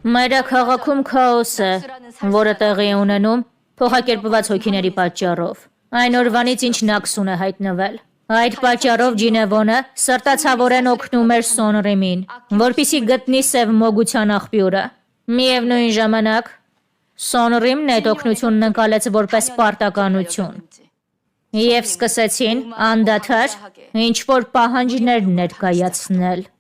Մայրաքաղաքում քաոս է, որը տեղի է ունենում փոխակերպված հոգիների պատճառով։ Այն օրվանից ինչ Նաքսուն է հայտնվել։ Այդ պատճառով Ջինևոնը սրտացավորեն օգնում էր Սոնրիմին, որպեսզի գտնի սև մոգության աղբյուրը։ Միևնույն ժամանակ Սոնրիմն այդ օգնությունն ընկալեց որպես պարտականություն և սկսեցին անդադար ինչ-որ պահանջներ ներկայացնել։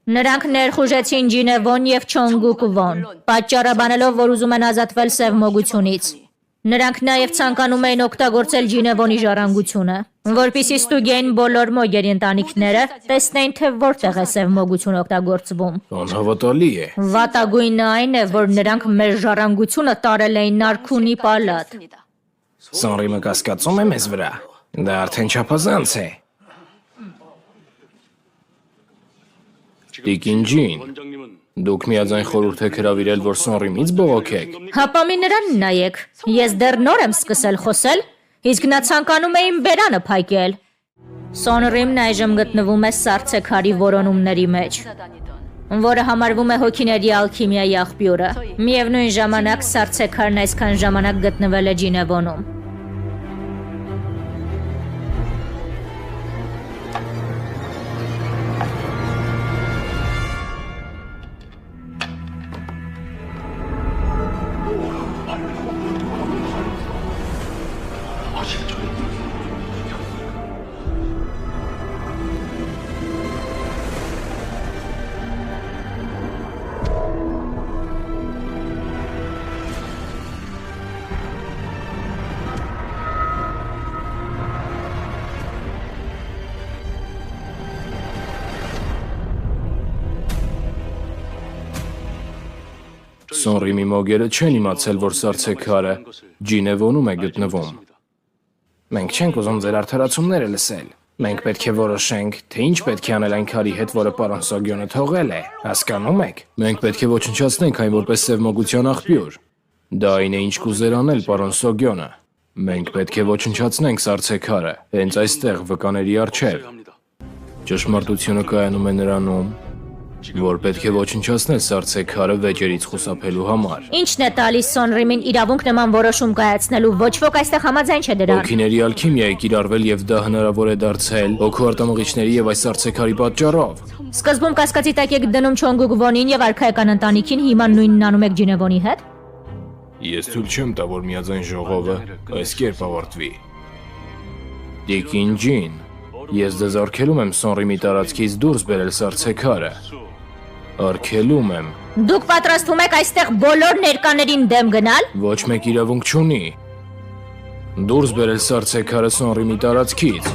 Նրանք ներխուժեցին Ջինևոն և Չոնգուկվոն, պատճառաբանելով, որ ուզում են ազատվել սև մոգությունից։ Նրանք նաև ցանկանում էին օգտագործել Ջինևոնի ժառանգությունը, որպեսզի ստուգեին բոլոր մոգերի ընտանիքները, տեսնեին, թե որտեղ է սև մոգություն օգտագործվում։ Անհավատալի է։ Վատագույնը այն է, որ նրանք մեր ժառանգությունը տարել էին Նարքունի պալատ։ Սոնրիմը կասկածում է մեզ վրա։ Դա արդեն չափազանց է։ Տիկին Ջին, դուք միաձայն խորհուրդ եք հրավիրել, որ Սոնրիմից բողոքեք։ Հապա մի նրան նայեք, ես դեռ նոր եմ սկսել խոսել, իսկ նա ցանկանում է իմ բերանը փակել։ Սոնրիմն այժմ գտնվում է սառցեքարի որոնումների մեջ, որը համարվում է հոգիների ալքիմիայի աղբյուրը։ Միևնույն ժամանակ սառցեքարն այսքան ժամանակ գտնվել է Ջինևոնում։ Սոնրիմի մոգերը չեն իմացել, որ սառցեքարը Ջինևոնում է գտնվում։ Մենք չենք ուզում ձեր արդարացումները լսել։ Մենք պետք է որոշենք, թե ինչ պետք է անել այն քարի հետ, որը պարոն Սոգյոնը թողել է։ Հասկանում եք։ Մենք պետք է ոչնչացնենք այն որպես սև մոգության աղբյուր։ Դա այն է, ինչ կուզեր անել պարոն Սոգյոնը։ Մենք պետք է ոչնչացնենք սառցեքարը, հենց այստեղ վկաների առջև։ Ճշմարտությունը կայանում է նրանում, որ պետք է ոչնչացնել սառցեքարը վեճերից խուսափելու համար։ Ինչն է տալիս Սոնրիմին իրավունք նման որոշում կայացնելու, ոչ ոք այստեղ համաձայն չէ դրան։ Հոգիների ալքիմիա է կիրառվել եւ դա հնարավոր է դարձել հոգու արտամղիչների եւ այս սառցեքարի պատճառով։ Սկզբում կասկածի տակ եք դնում Չոնգուկվոնին եւ արքայական ընտանիքին, հիմա նույնն անում եք Ջինևոնի հետ։ Ես թույլ չեմ տա, որ միաձայն ժողովը այս կերպ ավարտվի։ Տիկին Ջին, ես ձեզ արգելում եմ Սոնրիմի տարածքից դուրս բերել սառցեքարը։ Արգելում եմ։ Դուք պատրաստվում եք այստեղ բոլոր ներկաներին դեմ գնալ։ Ոչ մեկ իրավունք չունի դուրս բերել սառցեքարը Սոնրիմի տարածքից։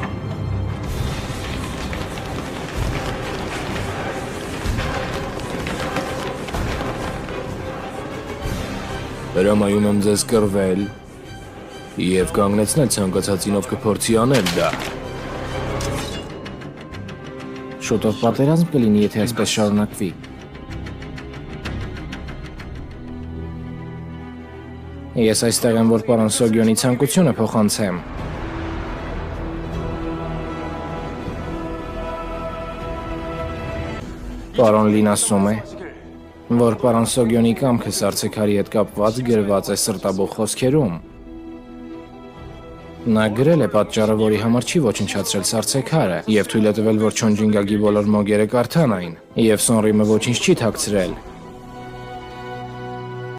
Հրամայում եմ ձեզ կռվել եւ կանգնեցնել ցանկացածինով կփորձի անել դա։ Շուտով պատերազմ կլինի, եթե այսպես շարունակվի։ Ես այստեղ եմ, որ պարոն Սոգյոնի ցանկությունը փոխանցեմ։ Պարոն Լին ասում է, որ պարոն Սոգյոնի կամքը սառցեքարի հետ կապված գրված է սրտաբող խոսքերում։ Նա գրել է պատճառը, որի համար չի ոչնչացրել սառցեքարը, եւ թույլ է տվել, որ Չոնջինգագի բոլոր մոգերը կարդան այն, եւ Սոնրիմը ոչինչ չի թաքցրել։